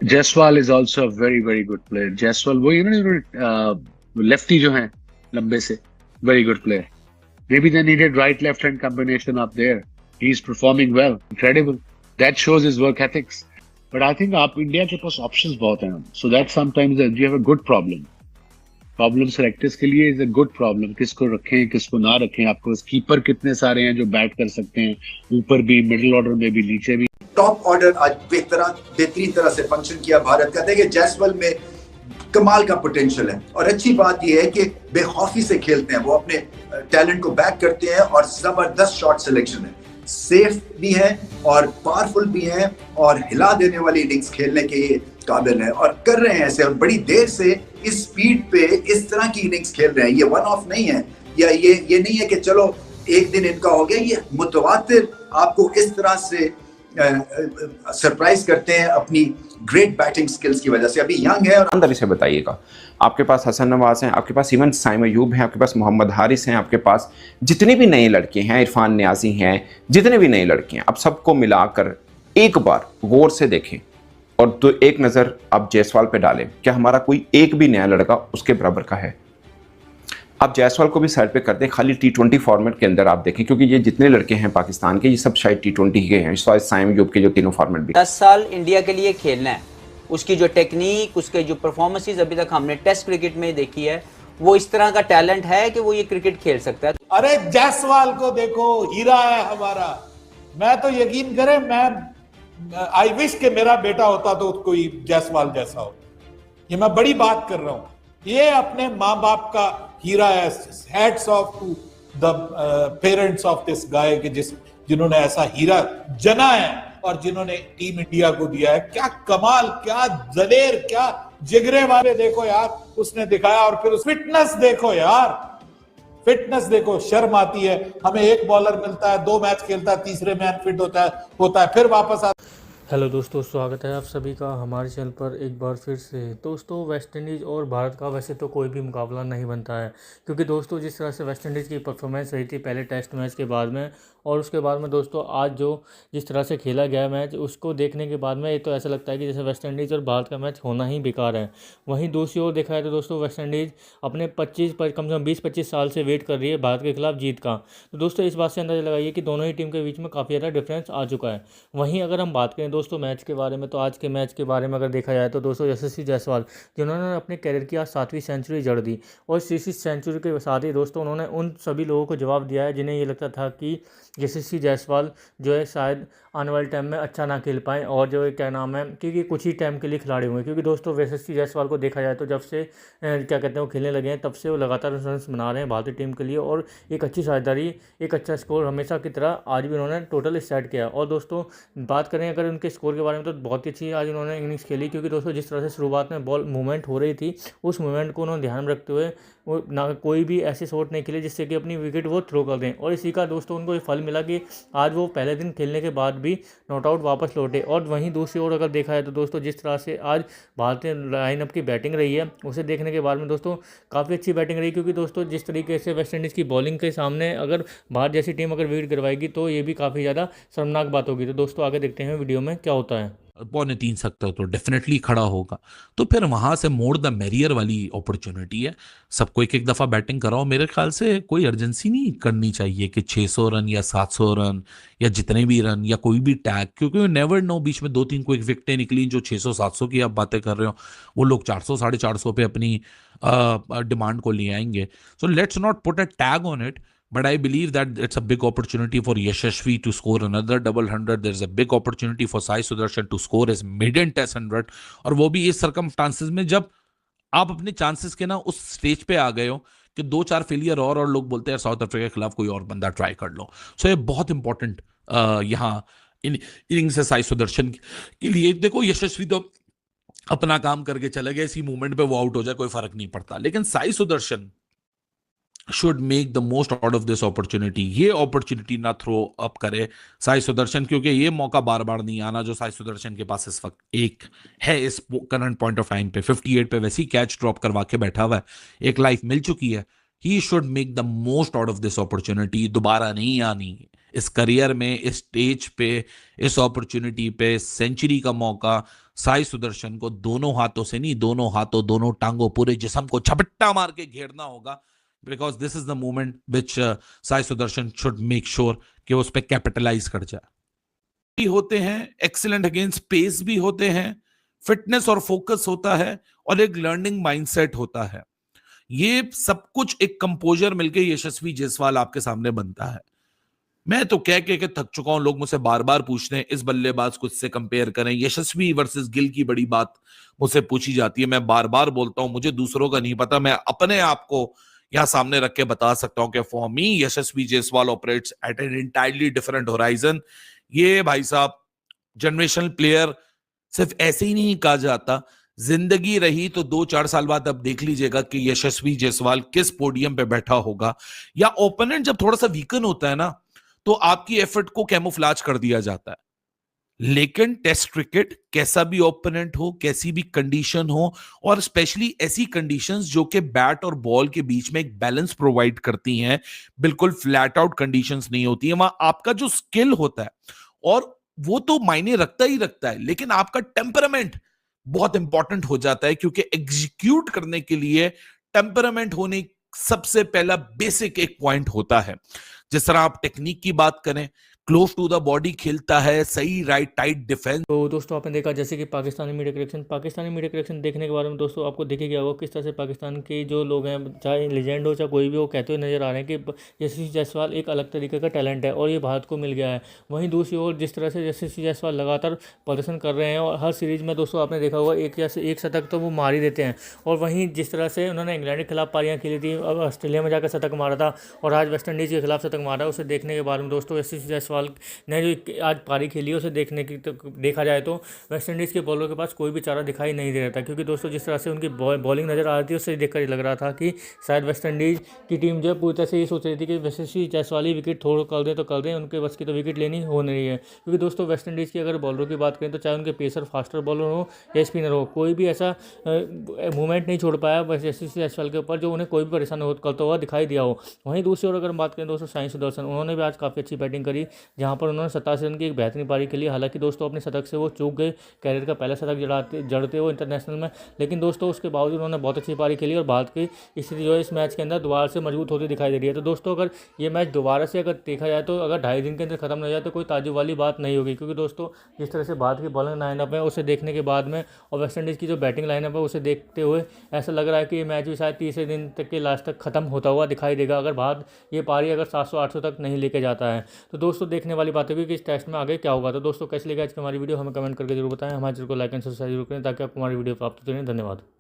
Jaiswal is also a very very good player. Jaiswal वो lefty जो है लंबे से, very good player. Maybe they needed right left hand combination up there. He's performing well, incredible. That shows his work ethics. But I think आप India के पास options बहुत हैं, so that sometimes you have a good problem. Problem selectors के लिए is a good problem, किसको रखें किसको ना रखें। आपको कीपर कितने सारे हैं जो बैट कर सकते हैं, ऊपर भी, मिडिल ऑर्डर में भी, नीचे भी। टॉप ऑर्डर आज बेहतरीन तरह से फंक्शन किया भारत का। देखिए जायसवाल में कमाल का पोटेंशियल है और अच्छी बात यह है कि बेखौफी से खेलते हैं, वो अपने टैलेंट को बैक करते हैं और जबरदस्त शॉट सिलेक्शन है, सेफ भी है और पावरफुल भी है और हिला देने वाली इनिंग्स खेलने के ये काबिल है और कर रहे हैं ऐसे, और बड़ी देर से इस स्पीड पे इस तरह की इनिंग्स खेल रहे हैं। ये वन ऑफ नहीं है, या ये नहीं है कि चलो एक दिन इनका हो गया, ये मुतवातिर आपको इस तरह से सरप्राइज करते हैं अपनी ग्रेट बैटिंग स्किल्स की वजह से। अभी यंग है। और अंदर इसे बताइएगा, आपके पास हसन नवाज हैं, आपके पास इवन साइम अयूब हैं, आपके पास मोहम्मद हारिस हैं, आपके पास जितने भी नए लड़के हैं, इरफान न्याजी हैं, जितने भी नए लड़के हैं, आप सबको मिलाकर एक बार गौर से देखें और तो एक नज़र आप जायसवाल पे डालें। क्या हमारा कोई एक भी नया लड़का उसके बराबर का है? आप जायसवाल को भी साइड पे कर दें, खाली T20 फॉर्मेट के अंदर आप देखें, क्योंकि ये जितने लड़के हैं पाकिस्तान के, ये सब शायद T20 के हैं, साइम अयूब के जो तीनों फॉर्मेट भी। 10 साल इंडिया के लिए खेलना है, उसकी जो टेक्निक, उसके जो परफॉर्मेंसेस अभी तक हमने टेस्ट क्रिकेट में देखी है, वो इस तरह का टैलेंट है कि वो ये क्रिकेट खेल सकता है। अरे जायसवाल को देखो, हीरा है हमारा। मैं तो यकीन करें, मैं आई विश के मेरा बेटा होता तो कोई जायसवाल जैसा हो। ये मैं बड़ी बात कर रहा हूं, ये अपने माँ बाप का हीरा है। Hats off to the parents of this guy के जिन्होंने ऐसा हीरा जना है और जिन्होंने टीम इंडिया को दिया है। क्या कमाल, क्या दलेर, क्या जिगरे वाले देखो यार उसने दिखाया। और फिर फिटनेस देखो यार, फिटनेस देखो, शर्म आती है। हमें एक बॉलर मिलता है, 2 मैच खेलता है, तीसरे मैच फिट होता है फिर वापस आता। हेलो दोस्तों, स्वागत है आप सभी का हमारे चैनल पर एक बार फिर से। दोस्तों, वेस्ट इंडीज़ और भारत का वैसे तो कोई भी मुकाबला नहीं बनता है, क्योंकि दोस्तों जिस तरह से वेस्ट इंडीज़ की परफॉर्मेंस रही थी पहले टेस्ट मैच के बाद में, और उसके बाद में दोस्तों आज जो जिस तरह से खेला गया मैच, उसको देखने के बाद में ये तो ऐसा लगता है कि जैसे वेस्ट इंडीज़ और भारत का मैच होना ही बेकार है। वहीं दूसरी ओर देखा है तो दोस्तों वेस्ट इंडीज़ अपने कम से कम 20-25 साल से वेट कर रही है भारत के खिलाफ जीत का। तो दोस्तों इस बात से अंदाजा लगाइए कि दोनों ही टीम के बीच में काफ़ी ज़्यादा डिफरेंस आ चुका है। वहीं अगर हम बात करें दोस्तों मैच के बारे में, तो आज के मैच के बारे में अगर देखा जाए तो दोस्तों यशस्वी जायसवाल, जिन्होंने अपने कैरियर की आज 7वीं सेंचुरी जड़ दी, और इसी सेंचुरी के साथ ही दोस्तों उन्होंने उन सभी लोगों को जवाब दिया है जिन्हें ये लगता था कि यशस्वी जायसवाल जो है शायद आने वाले टाइम में अच्छा ना खेल पाएँ, और जो है क्या नाम है, क्योंकि कुछ ही टाइम के लिए खिलाड़ी हुए। क्योंकि दोस्तों यशस्वी जायसवाल को देखा जाए तो जब से क्या कहते हैं वो खेलने लगे हैं, तब से वो लगातार रन बना रहे हैं भारतीय टीम के लिए, और एक अच्छी साझेदारी, एक अच्छा स्कोर हमेशा की तरह आज भी उन्होंने टोटल सेट किया। और दोस्तों बात करें अगर उनके स्कोर के बारे में, तो बहुत ही अच्छी आज उन्होंने इनिंग्स खेली, क्योंकि दोस्तों जिस तरह से शुरुआत में बॉल मूवमेंट हो रही थी, उस मूवमेंट को उन्होंने ध्यान में रखते हुए वो ना कोई भी ऐसे शॉट नहीं खेले जिससे कि अपनी विकेट वो थ्रो कर दें, और इसी का दोस्तों उनको ये फल मिला कि आज वो पहले दिन खेलने के बाद भी नॉट आउट वापस लौटे। और वहीं दूसरी ओर अगर देखा है तो दोस्तों जिस तरह से आज भारतीय लाइनअप की बैटिंग रही है, उसे देखने के बाद में दोस्तों काफ़ी अच्छी बैटिंग रही, क्योंकि दोस्तों जिस तरीके से वेस्ट इंडीज़ की बॉलिंग के सामने अगर भारत जैसी टीम अगर विकेट गिरवाएगी तो ये भी काफ़ी ज़्यादा शर्मनाक बात होगी। तो दोस्तों आगे देखते हैं वीडियो में क्या होता है। 2.25 सकता तो डेफिनेटली खड़ा होगा, तो फिर वहां से मोर द मैरियर वाली अपॉर्चुनिटी है। सबको एक एक दफा बैटिंग कराओ, मेरे ख्याल से कोई अर्जेंसी नहीं करनी चाहिए कि 600 रन या 700 रन या जितने भी रन या कोई भी टैग, क्योंकि नेवर नो, बीच में 2-3 कोई विकेटें निकली जो 600-700 की आप बातें कर रहे हो, वो लोग 400-450 पे अपनी डिमांड को ले आएंगे। So let's not put a tag on it. But I believe that it's a big opportunity for Yashasvi to score another double hundred. There's a big opportunity for Sai Sudarshan to score his maiden test 100. और वो भी इस circumstances में जब आप अपने chances के ना उस स्टेज पे आ गए हो कि 2-4 फेलियर और लोग बोलते हैं साउथ अफ्रीका के खिलाफ कोई और बंदा ट्राई कर लो। सो ये बहुत इंपॉर्टेंट यहाँ इनिंग्स है साई सुदर्शन के लिए। देखो यशस्वी तो अपना काम करके चले गए, इसी मूवमेंट पे वो आउट हो जाए कोई फर्क नहीं पड़ता, लेकिन Sai Sudarshan should make the most out of this opportunity. ये अपॉर्चुनिटी ना थ्रो अप करे साई सुदर्शन, क्योंकि ये मौका बार बार नहीं आना जो साई सुदर्शन के पास इस वक्त एक है इस करंट पॉइंट ऑफ टाइम पे। 58 पे वैसे ही कैच ड्रॉप करवा के बैठा हुआ है, एक लाइफ मिल चुकी है। He should make the most out of this opportunity, दोबारा नहीं आनी। इस करियर में, इस स्टेज पे, इस अपॉर्चुनिटी पे सेंचुरी का मौका साई सुदर्शन को दोनों हाथों से नहीं, दोनों हाथों, दोनों टांगों, पूरे जिस्म को झपट्टा मार के घेरना होगा, because this is the moment which Sai Sudarshan should make sure कि वो उस पर कैपिटलाइज कर जाए। भी होते हैं, एक्सीलेंट अगेंस्ट पेस भी होते हैं, फिटनेस और फोकस होता है, और एक लर्निंग माइंडसेट होता है। ये सब कुछ एक कंपोजर मिलके यशस्वी जायसवाल आपके सामने बनता है। मैं तो कह के थक चुका हूं, लोग मुझसे बार बार पूछते हैं इस बल्लेबाज को इससे कंपेयर करें, यशस्वी वर्सेस गिल की बड़ी बात मुझसे पूछी जाती है। मैं बार बार बोलता हूं मुझे दूसरों का नहीं पता, मैं अपने आप को यहां सामने रख के बता सकता हूं कि for me Yashasvi Jaiswal operates at an entirely different horizon. ये भाई साहब जनरेशनल प्लेयर सिर्फ ऐसे ही नहीं कहा जाता, जिंदगी रही तो 2-4 साल बाद अब देख लीजिएगा कि यशस्वी जायसवाल किस पोडियम पे बैठा होगा, या ओपोनेंट जब थोड़ा सा वीकन होता है ना तो आपकी एफर्ट को कैमोफ्लाज कर दिया जाता है। लेकिन टेस्ट क्रिकेट कैसा भी ओपोनेंट हो, कैसी भी कंडीशन हो, और स्पेशली ऐसी कंडीशंस जो कि बैट और बॉल के बीच में एक बैलेंस प्रोवाइड करती हैं, बिल्कुल फ्लैट आउट कंडीशंस नहीं होती है, वहां आपका जो स्किल होता है और वो तो मायने रखता ही रखता है, लेकिन आपका टेम्परामेंट बहुत इंपॉर्टेंट हो जाता है, क्योंकि एग्जीक्यूट करने के लिए टेम्परामेंट होने सबसे पहला बेसिक एक पॉइंट होता है। जिस तरह आप टेक्निक की बात करें, क्लोज टू द बॉडी खेलता है, सही राइट टाइट डिफेंस। तो दोस्तों आपने देखा जैसे कि पाकिस्तानी मीडिया कलेक्शन देखने के बारे में दोस्तों आपको देखे गया होगा किस तरह से पाकिस्तान के जो लोग हैं, चाहे लेजेंड हो चाहे कोई भी हो, कहते हुए नजर आ रहे हैं कि यशस्वी जायसवाल एक अलग तरीके का टैलेंट है और ये भारत को मिल गया है। वहीं दूसरी ओर जिस तरह से यशस्वी जायसवाल लगातार प्रदर्शन कर रहे हैं और हर सीरीज में दोस्तों आपने देखा होगा एक शतक तो वो मार ही देते हैं। और वहीं जिस तरह से उन्होंने इंग्लैंड के खिलाफ पारियाँ खेली थी, अब ऑस्ट्रेलिया में जाकर शतक मारा था और आज वेस्ट इंडीज़ के खिलाफ शतक मारा, उसे देखने के बाद में दोस्तों यशस्वी जायसवाल ने जो आज पारी खेली है उसे देखा जाए तो वेस्ट इंडीज़ के बॉलर के पास कोई भी चारा दिखाई नहीं दे रहा था, क्योंकि दोस्तों जिस तरह से उनकी बॉलिंग नज़र आ रही थी उससे देखकर लग रहा था कि शायद वेस्ट इंडीज़ की टीम जो है पूरी तरह से ये सोच रही थी कि यशस्वी जायसवाल ही विकेट थोड़ा कर दें तो कर दें, उनके बस की तो विकेट लेनी हो नहीं है। क्योंकि दोस्तों वेस्ट इंडीज़ की अगर बॉलरों की बात करें तो चाहे उनके पेसर फास्टर बॉलर हो या स्पिनर हो, कोई भी ऐसा मूवमेंट नहीं छोड़ पाया यशस्वी जायसवाल के ऊपर जो उन्हें कोई भी परेशान करता हुआ दिखाई दिया हो। वहीं दूसरी ओर अगर बात करें दोस्तों साई सुदर्शन, उन्होंने भी आज काफ़ी अच्छी बैटिंग करी, जहाँ पर उन्होंने 87 रन की एक बेहतरीन पारी खेली। हालांकि दोस्तों अपने शतक से वो चूक गए, कैरियर का पहला शतक जड़ते वो इंटरनेशनल में, लेकिन दोस्तों उसके बावजूद उन्होंने बहुत अच्छी पारी खेली और भारत की स्थिति जो है इस मैच के अंदर दोबारा से मजबूत होती दिखाई दे रही है। तो दोस्तों अगर ये मैच दोबारा से अगर देखा जाए तो अगर 2.5 दिन के अंदर खत्म हो जाए तो कोई ताज्जुब वाली बात नहीं होगी, क्योंकि दोस्तों जिस तरह से भारत की बॉलिंग लाइनअप है उसे देखने के बाद में और वेस्ट इंडीज़ की जो बैटिंग लाइनअप है उसे देखते हुए ऐसा लग रहा है कि ये मैच भी शायद 30 दिन तक के लास्ट तक खत्म होता हुआ दिखाई देगा, अगर भारत ये पारी अगर 700-800 तक नहीं लेके जाता है। तो दोस्तों देखने वाली बात होगी कि इस टेस्ट में आगे क्या होगा। तो दोस्तों कैसे लगा आज की हमारी वीडियो हमें कमेंट करके जरूर बताएं, हमारे चैनल को लाइक एंड सब्सक्राइब जरूर करें ताकि आपको हमारी वीडियो प्राप्त होती रहे। धन्यवाद।